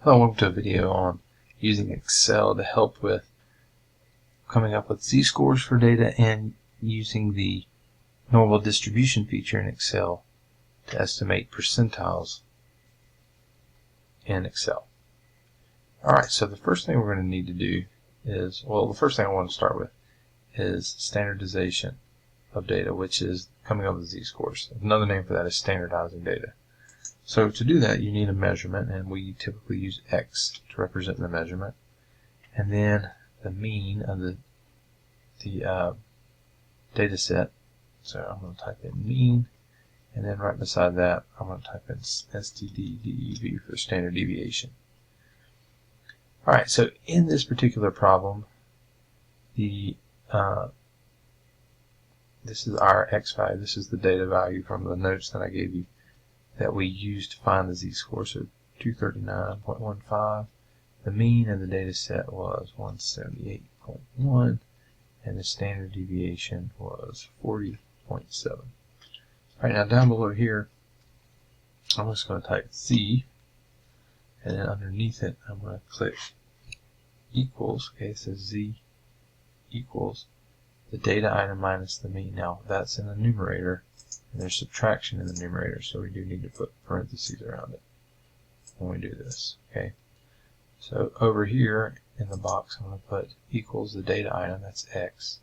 Welcome to a video on using Excel to help with coming up with z-scores for data and using the normal distribution feature in Excel to estimate percentiles in Excel. Alright, so the first thing we're going to need to do is, well, the first thing I want to start with is standardization of data, which is coming up with z-scores. Another name for that is standardizing data. So to do that, you need a measurement, and we typically use X to represent the measurement, and then the mean of the data set. So I'm going to type in mean, and then right beside that, I'm going to type in STDDEV for standard deviation. Alright, so in this particular problem, this is our X value. This is the data value from the notes that I gave you that we used to find the z-score, so 239.15. The mean of the data set was 178.1, and the standard deviation was 40.7. Alright, now down below here, I'm just going to type Z, and then underneath it, I'm going to click equals. Okay, it says Z equals the data item minus the mean. Now, that's in the numerator, and there's subtraction in the numerator, so we do need to put parentheses around it when we do this. Okay, so over here in the box, I'm going to put equals the data item, that's X.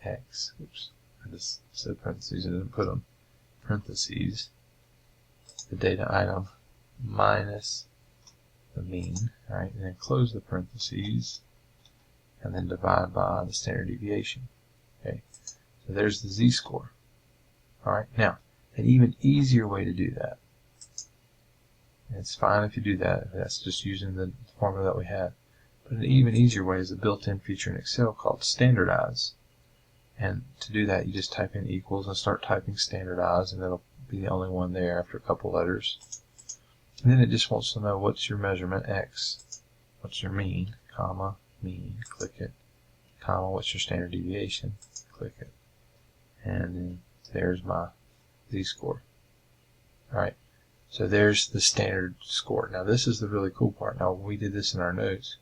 Oops, I just said parentheses and didn't put them. Parentheses, the data item minus the mean. Alright, and then close the parentheses, and then divide by the standard deviation. Okay, so there's the z-score. Alright, now, an even easier way to do that, and it's fine if you do that, that's just using the formula that we had, but an even easier way is a built-in feature in Excel called Standardize. And to do that, you just type in equals and start typing Standardize, and it'll be the only one there after a couple letters. And then it just wants to know what's your measurement, X, what's your mean, comma, mean, click it, comma, what's your standard deviation, click it, and then there's my z-score. Alright, so there's the standard score. Now this is the really cool part. Now when we did this in our notes,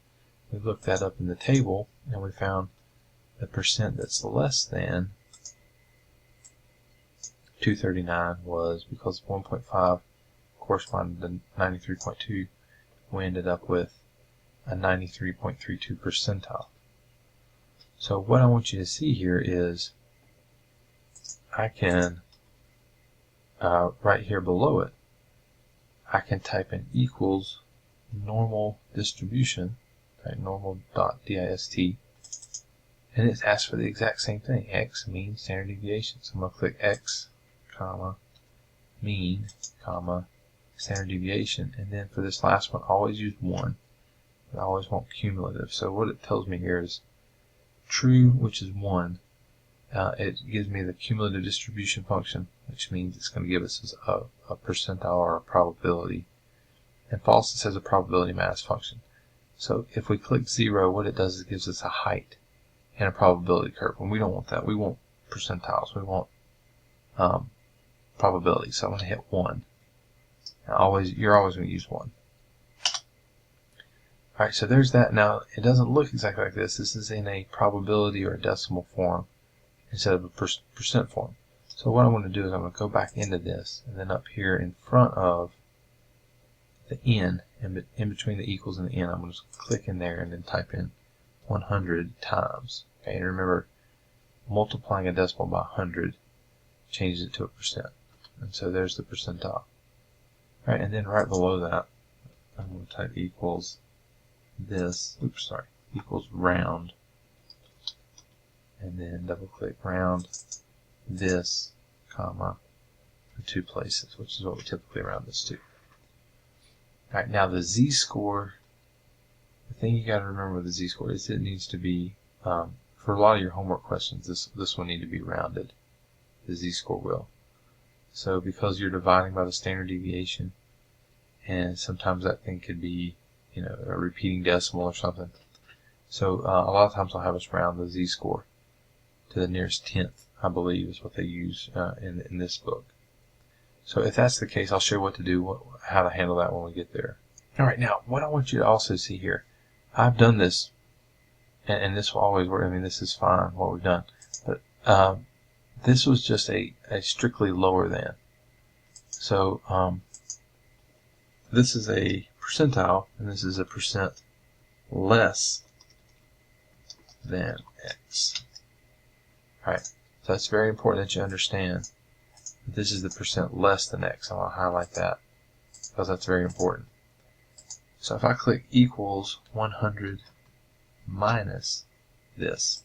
we looked that up in the table, and we found the percent that's less than 239 was because 1.5 corresponded to 93.2, we ended up with a 93.32 percentile. So what I want you to see here is I can, right here below it, I can type in equals normal distribution, right, Norm.Dist, and it asks for the exact same thing, X, mean, standard deviation. So I'm going to click X, comma, mean, comma, standard deviation, and then for this last one, always use 1. I always want cumulative. So what it tells me here is true, which is 1. It gives me the cumulative distribution function, which means it's going to give us a percentile or a probability. And false, it says a probability mass function. So if we click 0, what it does is it gives us a height and a probability curve. And we don't want that. We want percentiles. We want probability. So I'm going to hit 1. And you're always going to use 1. Alright, so there's that. Now, it doesn't look exactly like this. This is in a probability or a decimal form instead of a percent form. So what I want to do is I'm going to go back into this, and then up here in front of the n, in between the equals and the n, I'm going to just click in there and then type in 100 times. Okay, and remember, multiplying a decimal by 100 changes it to a percent. And so there's the percentile. Alright, and then right below that, I'm going to type equals this, equals round, and then double click round this, comma, in 2 places, which is what we typically round this to. Alright, now the z-score, the thing you got to remember with the z-score is it needs to be, for a lot of your homework questions, this will need to be rounded, the z-score will. So because you're dividing by the standard deviation, and sometimes that thing could be, you know, a repeating decimal or something. So a lot of times I'll have us round the z-score to the nearest tenth, I believe, is what they use in this book. So if that's the case, I'll show you what to do, how to handle that when we get there. Alright, now what I want you to also see here, I've done this, and this will always work. I mean, this is fine what we've done, but this was just a strictly lower than. So this is a percentile, and this is a percent less than X. Alright, so that's very important that you understand that this is the percent less than X. I'm going to highlight that because that's very important. So if I click equals 100 minus this,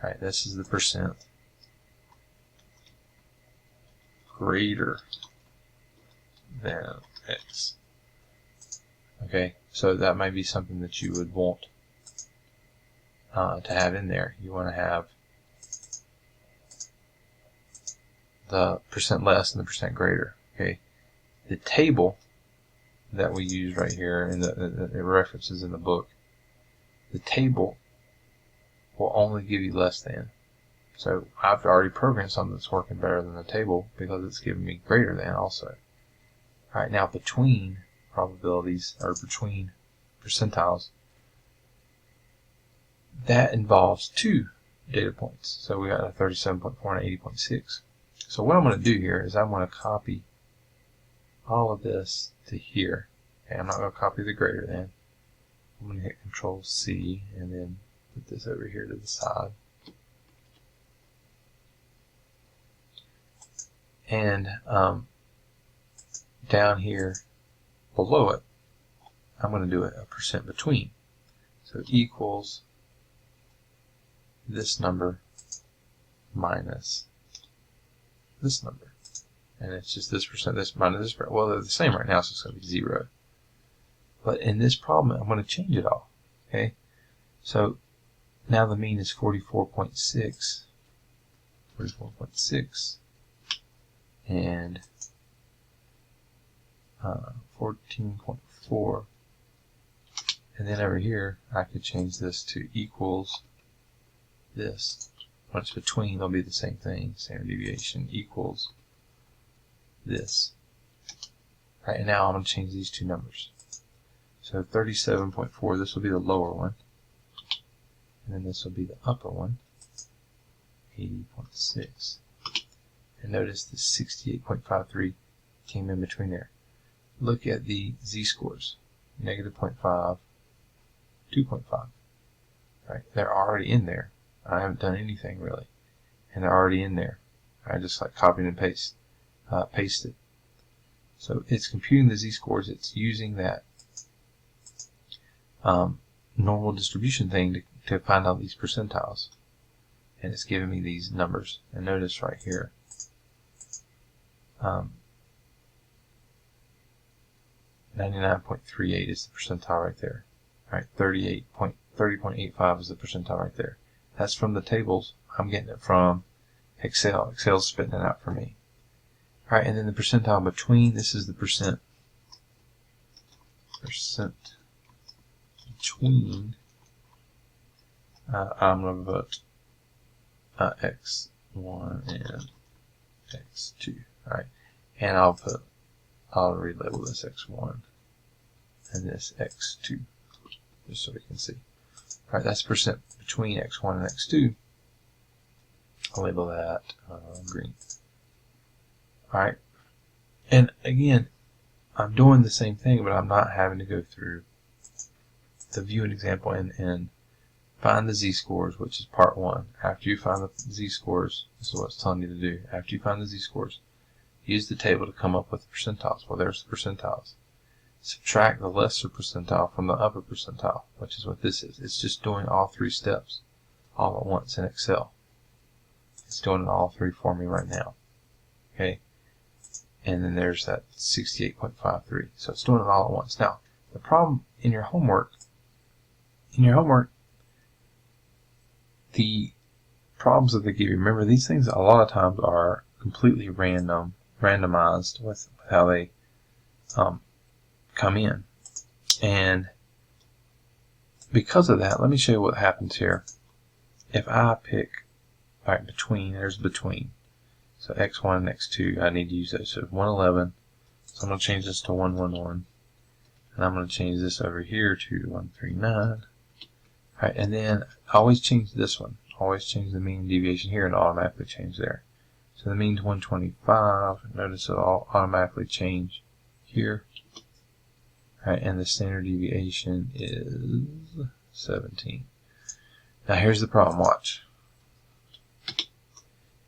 alright, this is the percent greater than X. Okay, so that might be something that you would want to have in there. You want to have the percent less and the percent greater. Okay, the table that we use right here in the references in the book, the table will only give you less than. So I've already programmed something that's working better than the table because it's giving me greater than also. Alright, now between probabilities, or between percentiles, that involves two data points. So we got a 37.4 and an 80.6. So what I'm going to do here is I'm going to copy all of this to here. Okay, I'm not going to copy the greater than. I'm going to hit Control C and then put this over here to the side. And down here below it, I'm going to do a percent between. So equals this number minus this number. And it's just this percent, this minus this percent. Well, they're the same right now, so it's going to be 0. But in this problem, I'm going to change it all. Okay, so now the mean is 44.6, 44.6, and 14.4. And then over here, I could change this to equals this. When it's between, they'll be the same thing. Standard deviation equals this. Right, and now I'm going to change these two numbers. So 37.4, this will be the lower one. And then this will be the upper one, 80.6. And notice the 68.53 came in between there. Look at the z-scores, negative 0.5, 2.5. Right, they're already in there. I haven't done anything really, and they're already in there. I just like copied and paste it. So it's computing the z-scores. It's using that normal distribution thing to find out these percentiles, and it's giving me these numbers. And notice right here, 99.38 is the percentile right there. Right, 30.85 is the percentile right there. That's from the tables. I'm getting it from Excel. Excel's spitting it out for me. Alright, and then the percentile between, this is the percent between, I'm going to put X1 and X2. Alright, and I'll relabel this X1 and this X2, just so we can see. Alright, that's percent between X1 and X2. I'll label that green. Alright, and again, I'm doing the same thing, but I'm not having to go through the view an example and find the z-scores, which is part 1. After you find the z-scores, this is what it's telling you to do. After you find the z-scores, use the table to come up with the percentiles. Well, there's the percentiles. Subtract the lesser percentile from the upper percentile, which is what this is. It's just doing all 3 steps all at once in Excel. It's doing all 3 for me right now. Okay, and then there's that 68.53. So it's doing it all at once. Now, the problem in your homework, the problems that they give you, remember these things a lot of times are completely randomized with how they come in. And because of that, let me show you what happens here. If I pick, alright, between, there's between. So X1 and X2, I need to use those. So 111, so I'm going to change this to 111. And I'm going to change this over here to 139. Alright, and then always change this one. Always change the mean deviation here and automatically change there. So the mean's 125. Notice it'll automatically change here. Alright, and the standard deviation is 17. Now here's the problem. Watch.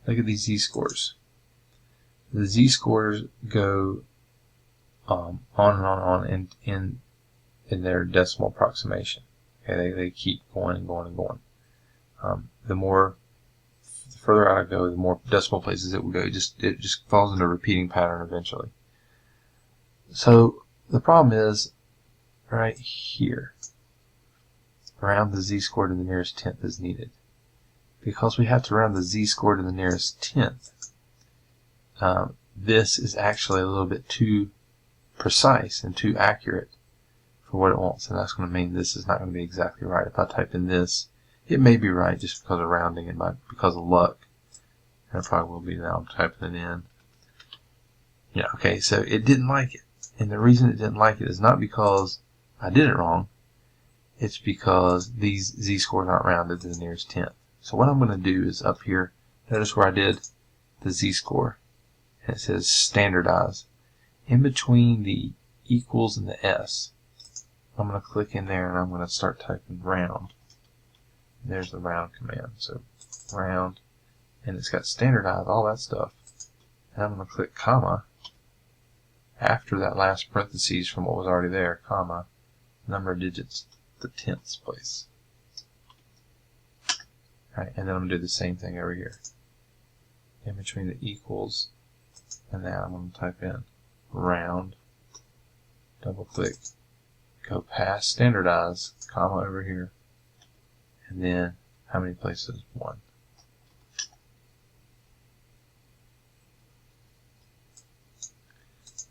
Look at these z-scores. The z-scores go on and on in their decimal approximation. Okay, they keep going and going and going. The further out I go, the more decimal places it will go. It just falls into a repeating pattern eventually. So the problem is right here. Round the z-score to the nearest tenth is needed. Because we have to round the z-score to the nearest tenth, this is actually a little bit too precise and too accurate for what it wants, and that's going to mean this is not going to be exactly right. If I type in this, it may be right just because of rounding and because of luck. And it probably will be now. I'm typing it in. Yeah, okay, so it didn't like it. And the reason it didn't like it is not because I did it wrong. It's because these z-scores aren't rounded to the nearest tenth. So what I'm going to do is up here, notice where I did the z-score. And it says Standardize. In between the equals and the S, I'm going to click in there and I'm going to start typing round. And there's the round command. So round, and it's got standardize, all that stuff. And I'm going to click comma after that last parentheses from what was already there, comma, number of digits, the tenths place. Alright, and then I'm going to do the same thing over here. In between the equals and that, I'm going to type in round, double click, go past standardize, comma over here, and then how many places? 1.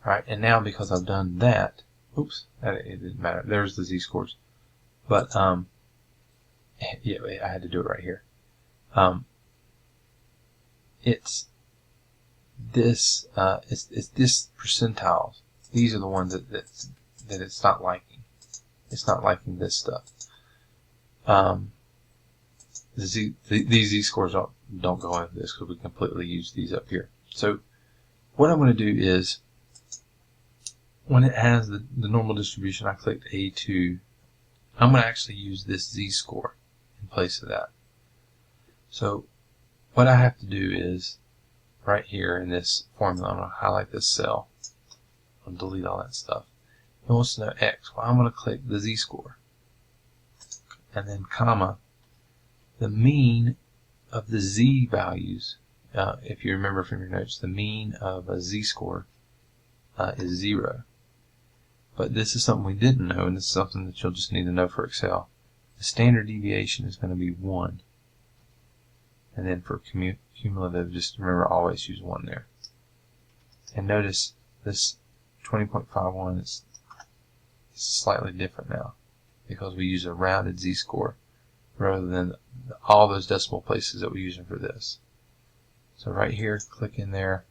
Alright, and now because I've done that, oops, it didn't matter. There's the z-scores. But, yeah, I had to do it right here. It's this percentiles. These are the ones that it's not liking. It's not liking this stuff. These z-scores don't go into this because we completely use these up here. So what I'm going to do is, when it has the normal distribution, I clicked A2. I'm going to actually use this z-score in place of that. So what I have to do is, right here in this formula, I'm going to highlight this cell. I'll delete all that stuff. It wants to know X. Well, I'm going to click the z-score. And then comma, the mean of the z values. If you remember from your notes, the mean of a z-score is 0. But this is something we didn't know, and this is something that you'll just need to know for Excel. The standard deviation is going to be 1. And then for cumulative, just remember always use 1 there. And notice this 20.51 is slightly different now because we use a rounded z-score rather than all those decimal places that we're using for this. So right here, click in there.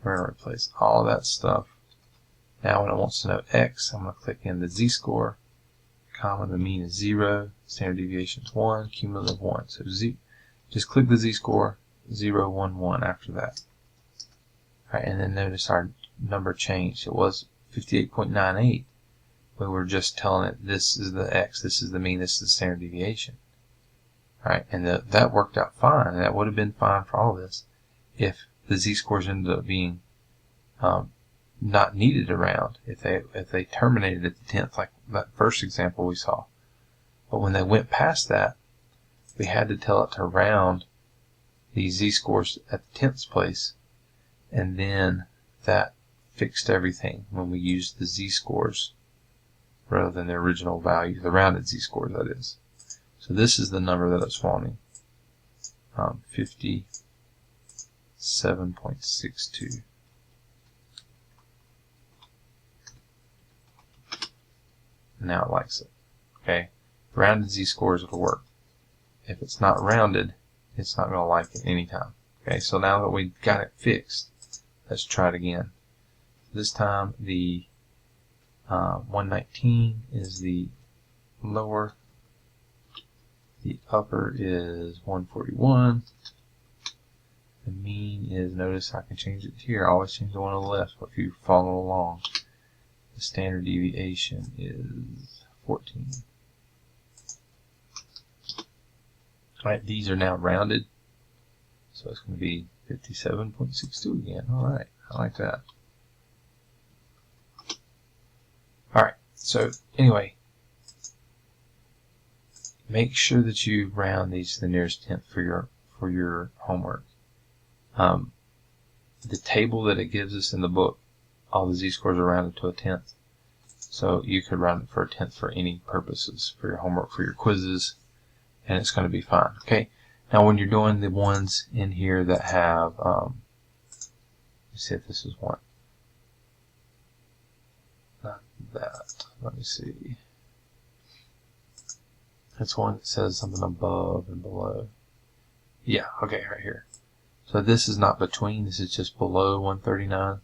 We're going to replace all that stuff. Now when it wants to know X, I'm going to click in the z-score, comma, the mean is 0, standard deviation is 1, cumulative 1. So just click the z-score, 0, 1, 1 after that. All right, and then notice our number changed. It was 58.98. We were just telling it this is the X, this is the mean, this is the standard deviation. All right, and that worked out fine. And that would have been fine for all this if the z-scores ended up being not needed around, if they terminated at the 10th, like that first example we saw. But when they went past that, we had to tell it to round the z-scores at the 10th place, and then that fixed everything when we used the z-scores rather than the original value, the rounded z-scores, that is. So this is the number that it's wanting, 57.62. Now it likes it. Okay, rounded z-scores will work. If it's not rounded, it's not going to like it anytime. Okay, so now that we got it fixed, let's try it again. this time the 119 is the lower, the upper is 141. The mean is, notice I can change it here. I always change the one on the left if you follow along. The standard deviation is 14. Alright, these are now rounded. So it's going to be 57.62 again. Alright, I like that. Alright, so anyway, make sure that you round these to the nearest tenth for your homework. The table that it gives us in the book, all the z-scores are rounded to a tenth. So you could round it for a tenth for any purposes, for your homework, for your quizzes, and it's going to be fine. Okay. Now when you're doing the ones in here that have, let's see if this is one. Not that. Let me see. That's one that says something above and below. Yeah, okay, right here. So this is not between, this is just below 139.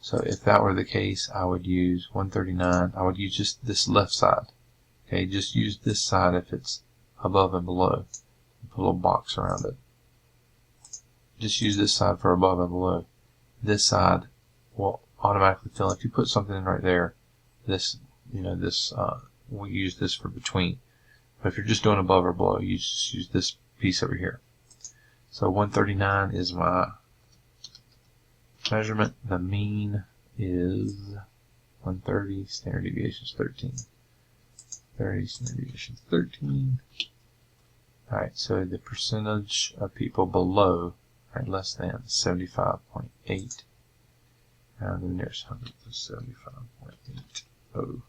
So if that were the case, I would use 139. I would use just this left side. Okay, just use this side if it's above and below. Put a little box around it. Just use this side for above and below. This side will automatically fill. If you put something in right there, this, we'll use this for between. But if you're just doing above or below, you just use this piece over here. So 139 is my measurement. The mean is 130. Standard deviation is 13. 30, standard deviation is 13. Alright, so the percentage of people below, right, less than 75.8. And the nearest hundredth is 75.80.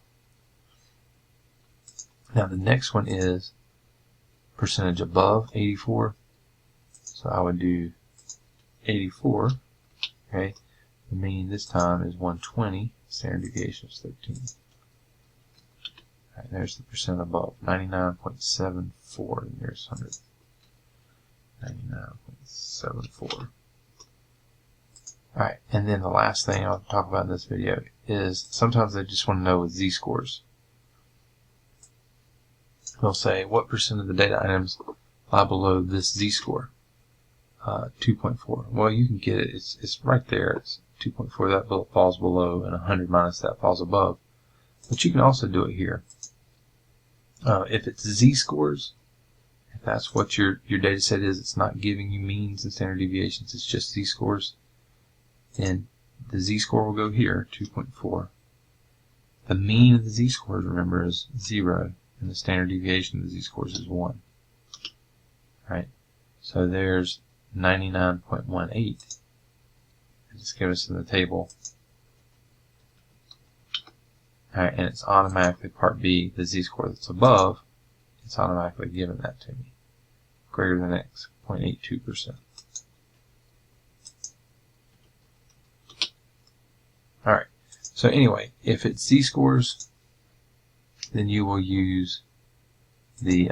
Now the next one is percentage above 84. So I would do 84. Okay. The mean this time is 120. Standard deviation is 13. Alright, there's the percent above. 99.74, the nearest hundredth. 99.74. Alright, and then the last thing I'll talk about in this video is sometimes they just want to know with z-scores. They'll say, what percent of the data items lie below this z-score? 2.4. Well, you can get it. It's right there. It's 2.4. That falls below, and 100 minus that falls above. But you can also do it here. If it's z-scores, if that's what your data set is, it's not giving you means and standard deviations, it's just z-scores, then the z-score will go here, 2.4. The mean of the z-scores, remember, is 0, and the standard deviation of the z-scores is 1. Right? So there's 99.18. Just give us in the table. Alright, and it's automatically part B, the z-score that's above, it's automatically given that to me. Greater than X, 0.82%. Alright, so anyway, if it's z-scores, then you will use the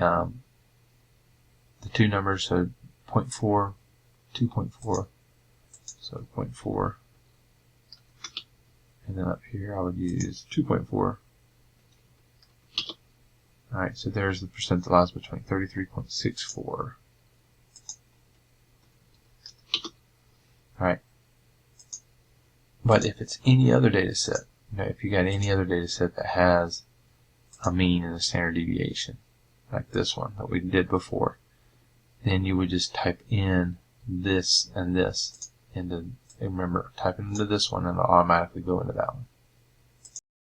two numbers, so 0.4, 2.4, so 0.4. And then up here I would use 2.4. Alright, so there's the percent that lies between 33.64. Alright. But if it's any other data set, if you got any other data set that has a mean and a standard deviation, like this one that we did before, then you would just type in this and this into, remember, type into this one and it'll automatically go into that one.